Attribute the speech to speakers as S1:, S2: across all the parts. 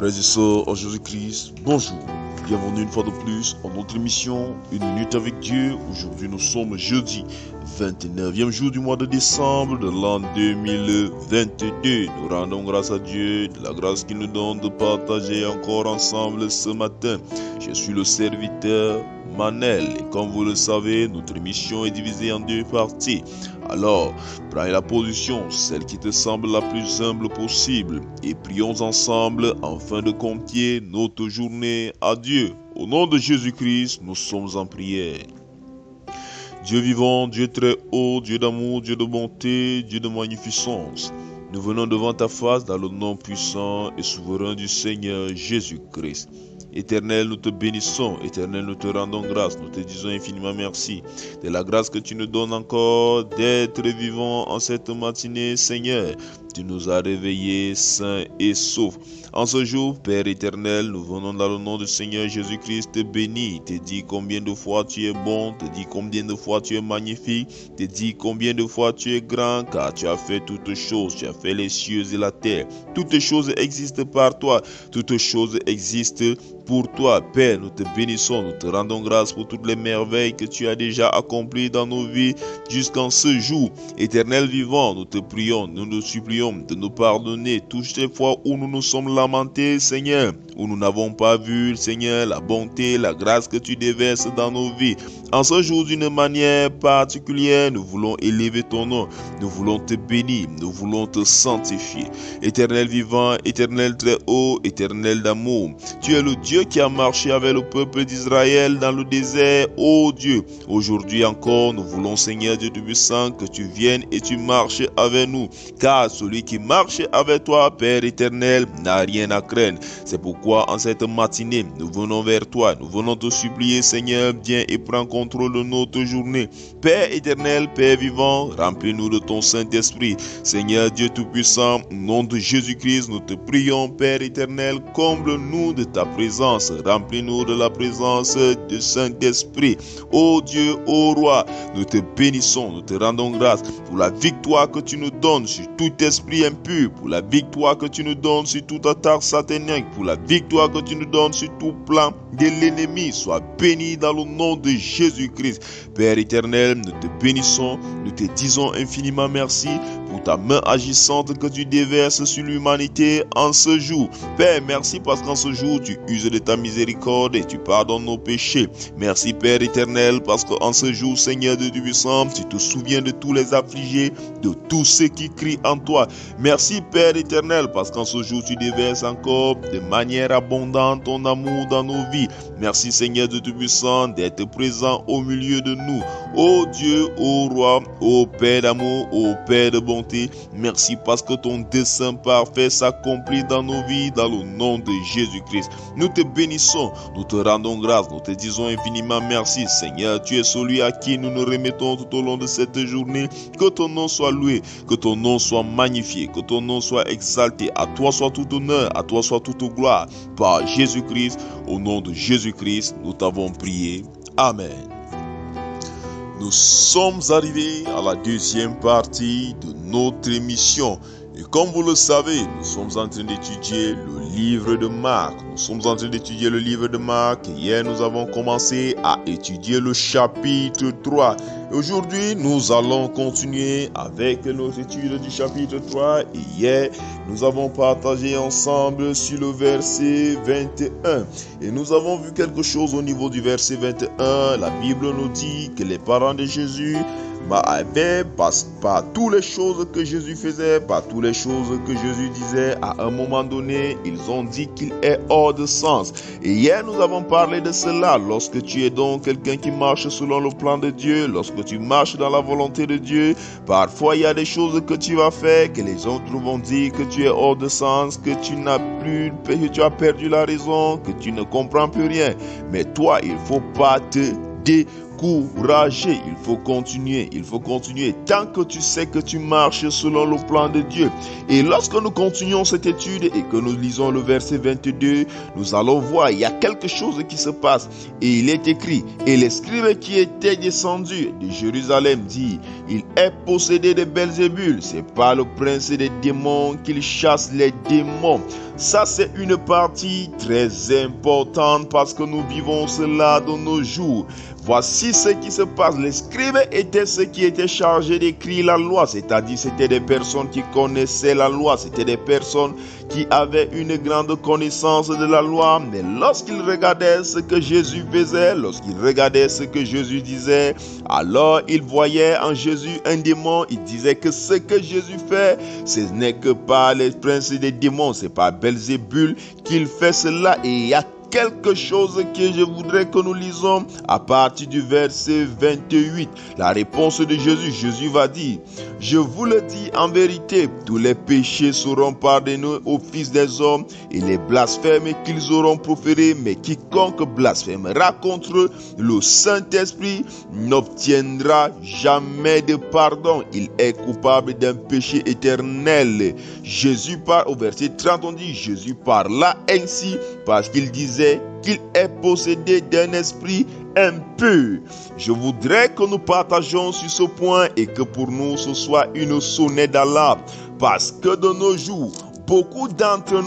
S1: Frères et sœurs en Jésus-Christ, bonjour. Bienvenue une fois de plus en notre émission Une minute avec Dieu. Aujourd'hui nous sommes jeudi 29e jour du mois de décembre de l'an 2022. Nous rendons grâce à Dieu de la grâce qu'il nous donne de partager encore ensemble ce matin. Je suis le serviteur Manel et comme vous le savez, notre émission est divisée en deux parties. Alors, prends la position, celle qui te semble la plus humble possible, et prions ensemble afin de confier notre journée à Dieu. Au nom de Jésus-Christ, nous sommes en prière. Dieu vivant, Dieu très haut, Dieu d'amour, Dieu de bonté, Dieu de magnificence, nous venons devant ta face dans le nom puissant et souverain du Seigneur Jésus-Christ. Éternel, nous te bénissons. Éternel, nous te rendons grâce. Nous te disons infiniment merci de la grâce que tu nous donnes encore d'être vivants en cette matinée, Seigneur. Tu nous as réveillés sains et saufs. En ce jour, Père éternel, nous venons dans le nom du Seigneur Jésus-Christ te bénir, te dire combien de fois tu es bon, te dire combien de fois tu es magnifique, te dire combien de fois tu es grand, car tu as fait toutes choses, tu as fait les cieux et la terre. Toutes choses existent par toi, toutes choses existent pour toi. Père, nous te bénissons, nous te rendons grâce pour toutes les merveilles que tu as déjà accomplies dans nos vies jusqu'en ce jour. Éternel vivant, nous te prions, nous nous supplions de nous pardonner toutes les fois où nous nous sommes lamentés, Seigneur, où nous n'avons pas vu, Seigneur, la bonté, la grâce que tu déverses dans nos vies. En ce jour, d'une manière particulière, nous voulons élever ton nom, nous voulons te bénir, nous voulons te sanctifier. Éternel vivant, éternel très haut, éternel d'amour, tu es le Dieu qui a marché avec le peuple d'Israël dans le désert, ô Dieu. Aujourd'hui encore, nous voulons, Seigneur Dieu Tout-Puissant, que tu viennes et tu marches avec nous, car celui qui marche avec toi, Père éternel, n'a rien à craindre. C'est pourquoi en cette matinée, nous venons vers toi, nous venons te supplier, Seigneur, viens et prends contrôle de notre journée. Père éternel, Père vivant, remplis-nous de ton Saint-Esprit. Seigneur Dieu Tout-Puissant, au nom de Jésus-Christ, nous te prions, Père éternel, comble-nous de ta présence, remplis-nous de la présence du Saint-Esprit. Ô Dieu, ô Roi, nous te bénissons, nous te rendons grâce pour la victoire que tu nous donnes sur tout esprit impur, pour la victoire que tu nous donnes sur toute attaque satanique, pour la victoire que tu nous donnes sur tout plan de l'ennemi. Sois béni dans le nom de Jésus-Christ. Père éternel, nous te bénissons, nous te disons infiniment merci pour ta main agissante que tu déverses sur l'humanité en ce jour. Père, merci parce qu'en ce jour, tu uses de ta miséricorde et tu pardonnes nos péchés. Merci Père éternel parce qu'en ce jour, Seigneur de Dieu puissant, tu te souviens de tous les affligés, de tous ceux qui crient en toi. Merci Père éternel parce qu'en ce jour, tu déverses encore de manière abondante ton amour dans nos vies. Merci Seigneur de Dieu puissant d'être présent au milieu de nous. Ô Dieu, ô Roi, ô Père d'amour, ô Père de bonté, merci parce que ton dessein parfait s'accomplit dans nos vies dans le nom de Jésus-Christ. Nous te bénissons, nous te rendons grâce, nous te disons infiniment merci. Seigneur, tu es celui à qui nous nous remettons tout au long de cette journée. Que ton nom soit loué, que ton nom soit magnifié, que ton nom soit exalté. À toi soit tout honneur, à toi soit toute gloire. Par Jésus-Christ, au nom de Jésus-Christ, nous t'avons prié. Amen. Nous sommes arrivés à la deuxième partie de notre émission. Et comme vous le savez, nous sommes en train d'étudier le livre de Marc. Nous sommes en train d'étudier le livre de Marc. Hier, nous avons commencé à étudier le chapitre 3. Et aujourd'hui, nous allons continuer avec notre étude du chapitre 3. Et hier, nous avons partagé ensemble sur le verset 21. Et nous avons vu quelque chose au niveau du verset 21. La Bible nous dit que les parents de Jésus par toutes les choses que Jésus faisait, par toutes les choses que Jésus disait, à un moment donné, ils ont dit qu'il est hors de sens. Et hier, nous avons parlé de cela. Lorsque tu es donc quelqu'un qui marche selon le plan de Dieu, lorsque tu marches dans la volonté de Dieu, parfois il y a des choses que tu vas faire, que les autres vont dire que tu es hors de sens, que tu as perdu la raison, que tu ne comprends plus rien. Mais toi, il ne faut pas te décourager, il faut continuer tant que tu sais que tu marches selon le plan de Dieu. Et lorsque nous continuons cette étude et que nous lisons le verset 22, nous allons voir, il y a quelque chose qui se passe. Et il est écrit, et les scribes qui étaient descendus de Jérusalem dit, il est possédé de Belzébul. C'est par le prince des démons qu'il chasse les démons. Ça, c'est une partie très importante parce que nous vivons cela dans nos jours. Voici ce qui se passe. Les scribes étaient ceux qui étaient chargés d'écrire la loi, c'est-à-dire c'était des personnes qui connaissaient la loi, c'était des personnes qui avaient une grande connaissance de la loi. Mais lorsqu'ils regardaient ce que Jésus faisait, lorsqu'ils regardaient ce que Jésus disait, alors ils voyaient en Jésus un démon. Ils disaient que ce que Jésus fait, ce n'est que par les princes des démons, c'est par Belzébul qu'il fait cela. Et il y a quelque chose que je voudrais que nous lisons à partir du verset 28. La réponse de Jésus, Jésus va dire: je vous le dis en vérité, tous les péchés seront pardonnés aux fils des hommes et les blasphèmes qu'ils auront proférés, mais quiconque blasphémera contre le Saint-Esprit n'obtiendra jamais de pardon. Il est coupable d'un péché éternel. Jésus parle, au verset 30, on dit: Jésus parla ainsi parce qu'il disait qu'il est possédé d'un esprit impur. Je voudrais que nous partagions sur ce point et que pour nous ce soit une sonnette d'alarme, parce que de nos jours, beaucoup d'entre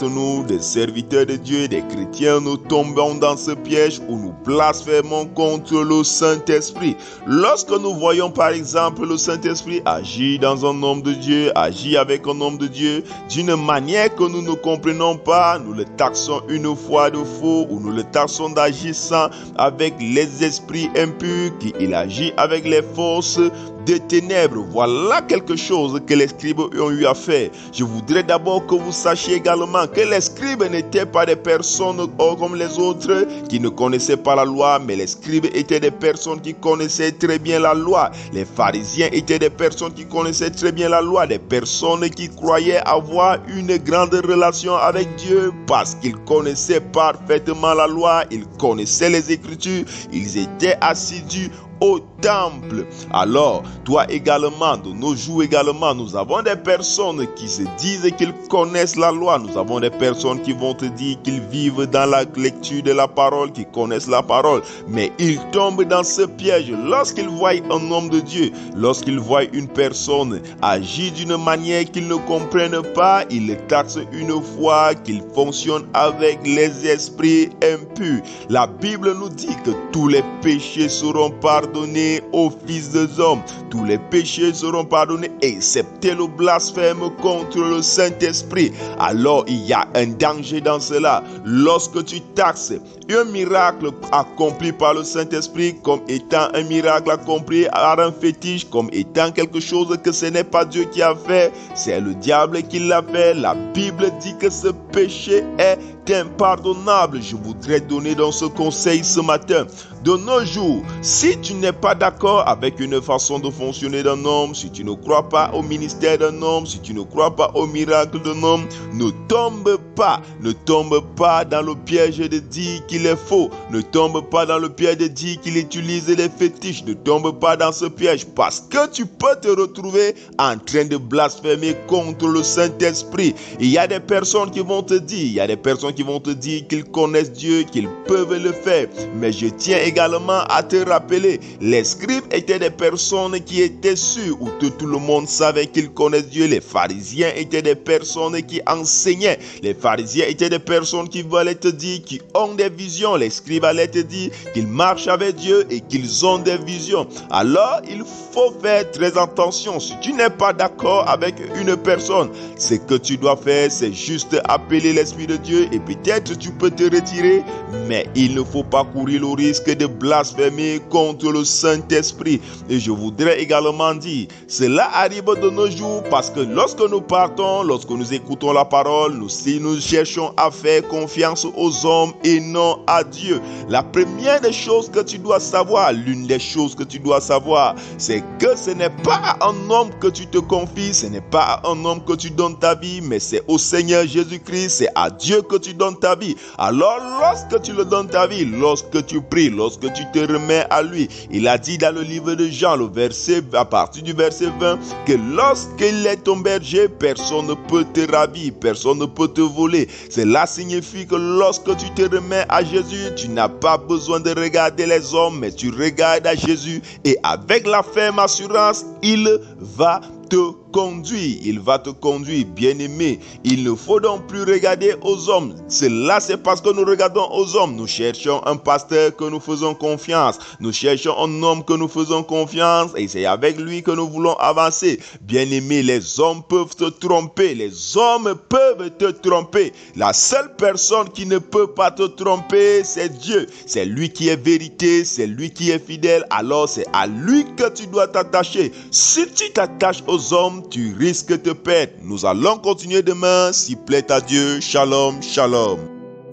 S1: nous, des serviteurs de Dieu, des chrétiens, nous tombons dans ce piège où nous blasphémons contre le Saint-Esprit. Lorsque nous voyons par exemple le Saint-Esprit agir dans un homme de Dieu, agir avec un homme de Dieu, d'une manière que nous ne comprenons pas, nous le taxons une fois de faux, ou nous le taxons d'agissant avec les esprits impurs, qu'il agit avec les forces des ténèbres. Voilà quelque chose que les scribes ont eu à faire. Je voudrais d'abord que vous sachiez également que les scribes n'étaient pas des personnes comme les autres qui ne connaissaient pas la loi, mais les scribes étaient des personnes qui connaissaient très bien la loi. Les pharisiens étaient des personnes qui connaissaient très bien la loi, des personnes qui croyaient avoir une grande relation avec Dieu parce qu'ils connaissaient parfaitement la loi, ils connaissaient les Écritures, ils étaient assidus au temple. Alors, toi également, de nos jours également, nous avons des personnes qui se disent qu'ils connaissent la loi. Nous avons des personnes qui vont te dire qu'ils vivent dans la lecture de la parole, qui connaissent la parole. Mais ils tombent dans ce piège. Lorsqu'ils voient un homme de Dieu, lorsqu'ils voient une personne agir d'une manière qu'ils ne comprennent pas, ils le taxent une fois qu'il fonctionne avec les esprits impurs. La Bible nous dit que tous les péchés seront pardonnés aux fils des hommes. Tous les péchés seront pardonnés, excepté le blasphème contre le Saint-Esprit. Alors il y a un danger dans cela. Lorsque tu taxes un miracle accompli par le Saint-Esprit comme étant un miracle accompli par un fétiche, comme étant quelque chose que ce n'est pas Dieu qui a fait, c'est le diable qui l'a fait. La Bible dit que ce péché est impardonnable. Je voudrais donner dans ce conseil ce matin. De nos jours, si tu n'es pas d'accord avec une façon de fonctionner d'un homme, si tu ne crois pas au ministère d'un homme, si tu ne crois pas au miracle d'un homme, ne tombe pas dans le piège de dire qu'il est faux, ne tombe pas dans le piège de dire qu'il utilise les fétiches, ne tombe pas dans ce piège, parce que tu peux te retrouver en train de blasphémer contre le Saint-Esprit. Il y a des personnes qui vont te dire, qu'ils connaissent Dieu, qu'ils peuvent le faire, mais je tiens également à te rappeler, les scribes étaient des personnes qui étaient sûres, où tout le monde savait qu'ils connaissent Dieu. Les pharisiens étaient des personnes qui enseignaient. Les pharisiens étaient des personnes qui allaient te dire, qui ont des visions. Les scribes allaient te dire qu'ils marchent avec Dieu et qu'ils ont des visions. Alors, il faut faire très attention. Si tu n'es pas d'accord avec une personne, ce que tu dois faire, c'est juste appeler l'Esprit de Dieu et peut-être tu peux te retirer, mais il ne faut pas courir le risque de blasphémer contre le Saint-Esprit. Et je voudrais également dire, cela arrive de nos jours parce que lorsque nous partons, lorsque nous écoutons la parole, si nous cherchons à faire confiance aux hommes et non à Dieu, la première des choses que tu dois savoir, l'une des choses que tu dois savoir, c'est que ce n'est pas à un homme que tu te confies, ce n'est pas à un homme que tu donnes ta vie, mais c'est au Seigneur Jésus-Christ, c'est à Dieu que tu donnes ta vie. Alors lorsque tu le donnes ta vie, lorsque tu pries, lorsque lorsque tu te remets à lui. Il a dit dans le livre de Jean, à partir du verset 20, que lorsqu'il est ton berger, personne ne peut te ravir, personne ne peut te voler. Cela signifie que lorsque tu te remets à Jésus, tu n'as pas besoin de regarder les hommes, mais tu regardes à Jésus et avec la ferme assurance, il va te conduire. Il va te conduire, bien-aimé. Il ne faut donc plus regarder aux hommes. Cela, c'est parce que nous regardons aux hommes. Nous cherchons un pasteur que nous faisons confiance. Nous cherchons un homme que nous faisons confiance et c'est avec lui que nous voulons avancer. Bien-aimé, les hommes peuvent te tromper. Les hommes peuvent te tromper. La seule personne qui ne peut pas te tromper, c'est Dieu. C'est lui qui est vérité, c'est lui qui est fidèle. Alors, c'est à lui que tu dois t'attacher. Si tu t'attaches aux hommes, tu risques de te perdre. Nous allons continuer demain, s'il plaît à Dieu. Shalom, shalom.